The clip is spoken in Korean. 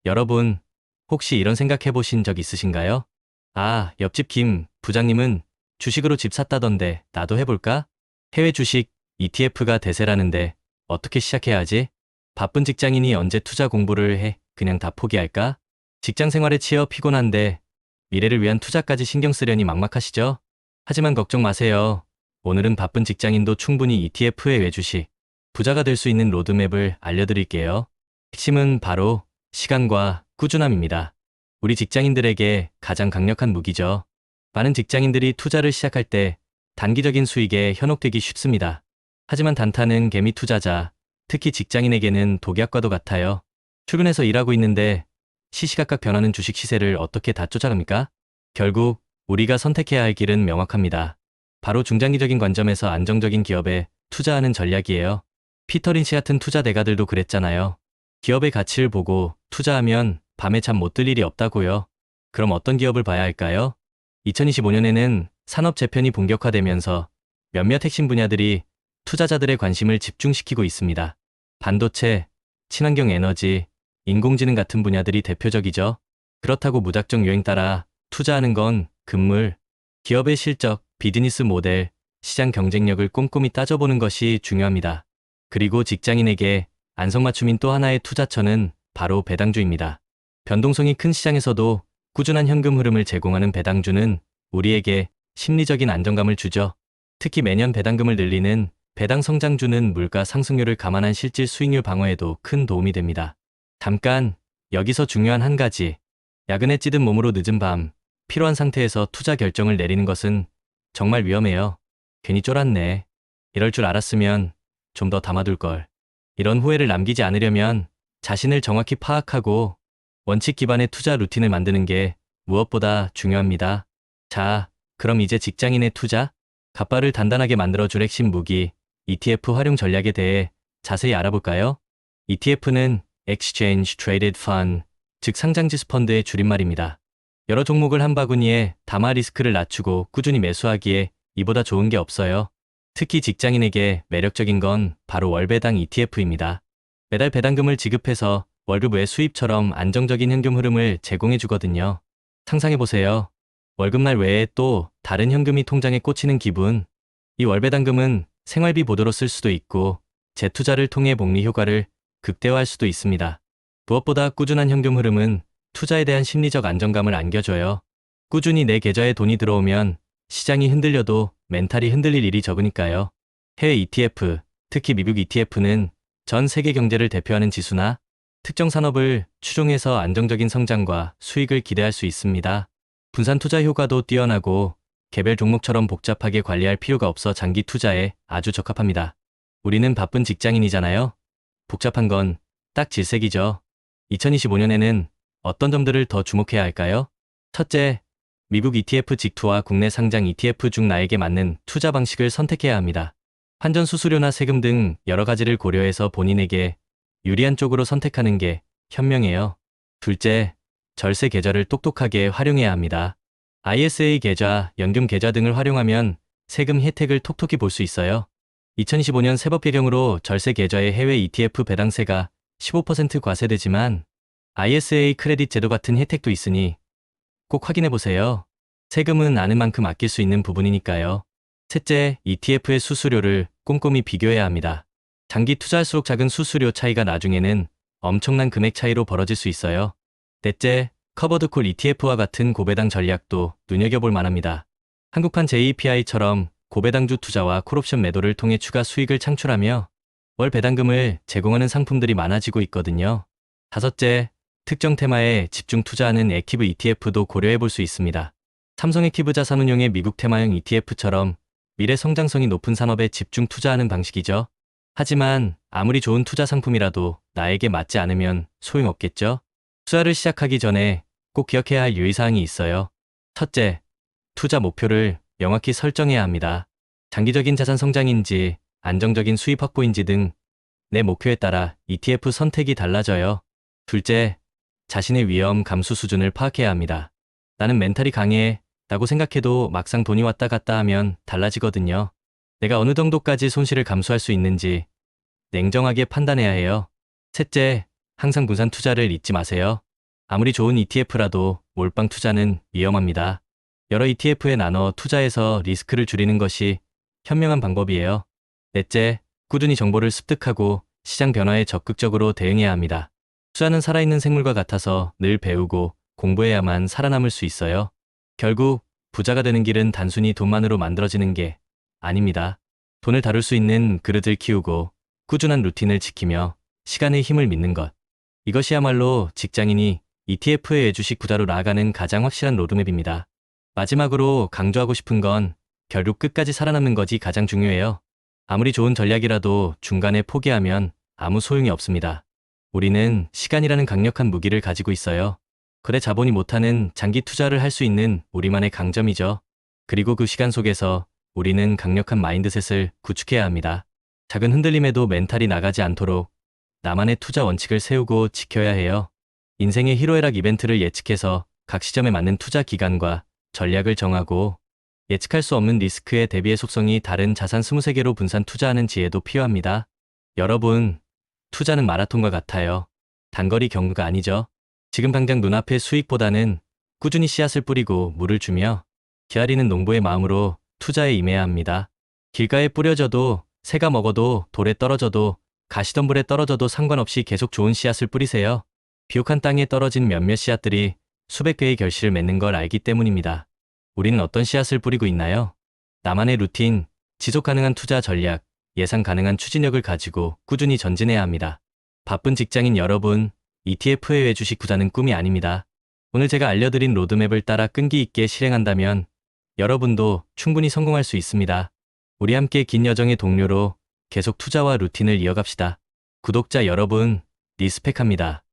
여러분, 혹시 이런 생각해 보신 적 있으신가요? 아, 옆집 김 부장님은 주식으로 집 샀다던데 나도 해볼까? 해외 주식 ETF가 대세라는데 어떻게 시작해야 하지? 바쁜 직장인이 언제 투자 공부를 해? 그냥 다 포기할까? 직장 생활에 치여 피곤한데 미래를 위한 투자까지 신경 쓰려니 막막하시죠? 하지만 걱정 마세요. 오늘은 바쁜 직장인도 충분히 ETF의 외주식, 부자가 될 수 있는 로드맵을 알려드릴게요. 핵심은 바로 시간과 꾸준함입니다. 우리 직장인들에게 가장 강력한 무기죠. 많은 직장인들이 투자를 시작할 때 단기적인 수익에 현혹되기 쉽습니다. 하지만 단타는 개미 투자자, 특히 직장인에게는 독약과도 같아요. 출근해서 일하고 있는데 시시각각 변하는 주식 시세를 어떻게 다 쫓아갑니까? 결국 우리가 선택해야 할 길은 명확합니다. 바로 중장기적인 관점에서 안정적인 기업에 투자하는 전략이에요. 피터 린치 같은 투자 대가들도 그랬잖아요. 기업의 가치를 보고 투자하면 밤에 잠 못 들 일이 없다고요. 그럼 어떤 기업을 봐야 할까요? 2025년에는 산업 재편이 본격화되면서 몇몇 핵심 분야들이 투자자들의 관심을 집중시키고 있습니다. 반도체, 친환경 에너지, 인공지능 같은 분야들이 대표적이죠. 그렇다고 무작정 유행 따라 투자하는 건 금물, 기업의 실적, 비즈니스 모델, 시장 경쟁력을 꼼꼼히 따져보는 것이 중요합니다. 그리고 직장인에게 안성맞춤인 또 하나의 투자처는 바로 배당주입니다. 변동성이 큰 시장에서도 꾸준한 현금 흐름을 제공하는 배당주는 우리에게 심리적인 안정감을 주죠. 특히 매년 배당금을 늘리는 배당 성장주는 물가 상승률을 감안한 실질 수익률 방어에도 큰 도움이 됩니다. 잠깐, 여기서 중요한 한 가지. 야근에 찌든 몸으로 늦은 밤, 피로한 상태에서 투자 결정을 내리는 것은 정말 위험해요. 괜히 쫄았네. 이럴 줄 알았으면 좀 더 담아둘 걸. 이런 후회를 남기지 않으려면 자신을 정확히 파악하고 원칙 기반의 투자 루틴을 만드는 게 무엇보다 중요합니다. 자, 그럼 이제 직장인의 투자, 갑바를 단단하게 만들어줄 핵심 무기, ETF 활용 전략에 대해 자세히 알아볼까요? ETF는 Exchange Traded Fund, 즉 상장지수 펀드의 줄임말입니다. 여러 종목을 한 바구니에 담아 리스크를 낮추고 꾸준히 매수하기에 이보다 좋은 게 없어요. 특히 직장인에게 매력적인 건 바로 월배당 ETF입니다. 매달 배당금을 지급해서 월급 외 수입처럼 안정적인 현금 흐름을 제공해 주거든요. 상상해보세요. 월급날 외에 또 다른 현금이 통장에 꽂히는 기분. 이 월배당금은 생활비 보도로 쓸 수도 있고 재투자를 통해 복리 효과를 극대화할 수도 있습니다. 무엇보다 꾸준한 현금 흐름은 투자에 대한 심리적 안정감을 안겨줘요. 꾸준히 내 계좌에 돈이 들어오면 시장이 흔들려도 멘탈이 흔들릴 일이 적으니까요. 해외 ETF, 특히 미국 ETF는 전 세계 경제를 대표하는 지수나 특정 산업을 추종해서 안정적인 성장과 수익을 기대할 수 있습니다. 분산 투자 효과도 뛰어나고 개별 종목처럼 복잡하게 관리할 필요가 없어 장기 투자에 아주 적합합니다. 우리는 바쁜 직장인이잖아요. 복잡한 건 딱 질색이죠. 2025년에는 어떤 점들을 더 주목해야 할까요? 첫째, 미국 ETF 직투와 국내 상장 ETF 중 나에게 맞는 투자 방식을 선택해야 합니다. 환전 수수료나 세금 등 여러 가지를 고려해서 본인에게 유리한 쪽으로 선택하는 게 현명해요. 둘째, 절세 계좌를 똑똑하게 활용해야 합니다. ISA 계좌, 연금 계좌 등을 활용하면 세금 혜택을 톡톡히 볼 수 있어요. 2025년 세법 개정으로 절세 계좌의 해외 ETF 배당세가 15% 과세되지만 ISA 크레딧 제도 같은 혜택도 있으니 꼭 확인해 보세요. 세금은 아는 만큼 아낄 수 있는 부분이니까요. 셋째, ETF의 수수료를 꼼꼼히 비교해야 합니다. 장기 투자할수록 작은 수수료 차이가 나중에는 엄청난 금액 차이로 벌어질 수 있어요. 넷째, 커버드콜 ETF와 같은 고배당 전략도 눈여겨볼 만합니다. 한국판 JEPI처럼 고배당주 투자와 콜옵션 매도를 통해 추가 수익을 창출하며 월 배당금을 제공하는 상품들이 많아지고 있거든요. 다섯째, 특정 테마에 집중 투자하는 액티브 ETF도 고려해 볼 수 있습니다. 삼성 액티브 자산운용의 미국 테마형 ETF처럼 미래 성장성이 높은 산업에 집중 투자하는 방식이죠. 하지만 아무리 좋은 투자 상품이라도 나에게 맞지 않으면 소용없겠죠? 투자를 시작하기 전에 꼭 기억해야 할 유의사항이 있어요. 첫째, 투자 목표를 명확히 설정해야 합니다. 장기적인 자산 성장인지 안정적인 수입 확보인지 등 내 목표에 따라 ETF 선택이 달라져요. 둘째, 자신의 위험 감수 수준을 파악해야 합니다. 나는 멘탈이 강해 라고 생각해도 막상 돈이 왔다 갔다 하면 달라지거든요. 내가 어느 정도까지 손실을 감수할 수 있는지 냉정하게 판단해야 해요. 셋째, 항상 분산 투자를 잊지 마세요. 아무리 좋은 ETF라도 몰빵 투자는 위험합니다. 여러 ETF에 나눠 투자해서 리스크를 줄이는 것이 현명한 방법이에요. 넷째, 꾸준히 정보를 습득하고 시장 변화에 적극적으로 대응해야 합니다. 투자는 살아있는 생물과 같아서 늘 배우고 공부해야만 살아남을 수 있어요. 결국 부자가 되는 길은 단순히 돈만으로 만들어지는 게 아닙니다. 돈을 다룰 수 있는 그릇을 키우고 꾸준한 루틴을 지키며 시간의 힘을 믿는 것. 이것이야말로 직장인이 ETF의 외주식 부자로 나아가는 가장 확실한 로드맵입니다. 마지막으로 강조하고 싶은 건 결국 끝까지 살아남는 것이 가장 중요해요. 아무리 좋은 전략이라도 중간에 포기하면 아무 소용이 없습니다. 우리는 시간이라는 강력한 무기를 가지고 있어요. 그래 자본이 못하는 장기 투자를 할 수 있는 우리만의 강점이죠. 그리고 그 시간 속에서 우리는 강력한 마인드셋을 구축해야 합니다. 작은 흔들림에도 멘탈이 나가지 않도록 나만의 투자 원칙을 세우고 지켜야 해요. 인생의 희로애락 이벤트를 예측해서 각 시점에 맞는 투자 기간과 전략을 정하고 예측할 수 없는 리스크에 대비해 속성이 다른 자산 23개로 분산 투자하는 지혜도 필요합니다. 여러분, 투자는 마라톤과 같아요. 단거리 경주가 아니죠. 지금 당장 눈앞의 수익보다는 꾸준히 씨앗을 뿌리고 물을 주며 기다리는 농부의 마음으로 투자에 임해야 합니다. 길가에 뿌려져도 새가 먹어도 돌에 떨어져도 가시덤불에 떨어져도 상관없이 계속 좋은 씨앗을 뿌리세요. 비옥한 땅에 떨어진 몇몇 씨앗들이 수백 개의 결실을 맺는 걸 알기 때문입니다. 우리는 어떤 씨앗을 뿌리고 있나요? 나만의 루틴, 지속 가능한 투자 전략, 예상 가능한 추진력을 가지고 꾸준히 전진해야 합니다. 바쁜 직장인 여러분, ETF의 외주식 부자는 꿈이 아닙니다. 오늘 제가 알려드린 로드맵을 따라 끈기 있게 실행한다면 여러분도 충분히 성공할 수 있습니다. 우리 함께 긴 여정의 동료로 계속 투자와 루틴을 이어갑시다. 구독자 여러분, 리스펙합니다.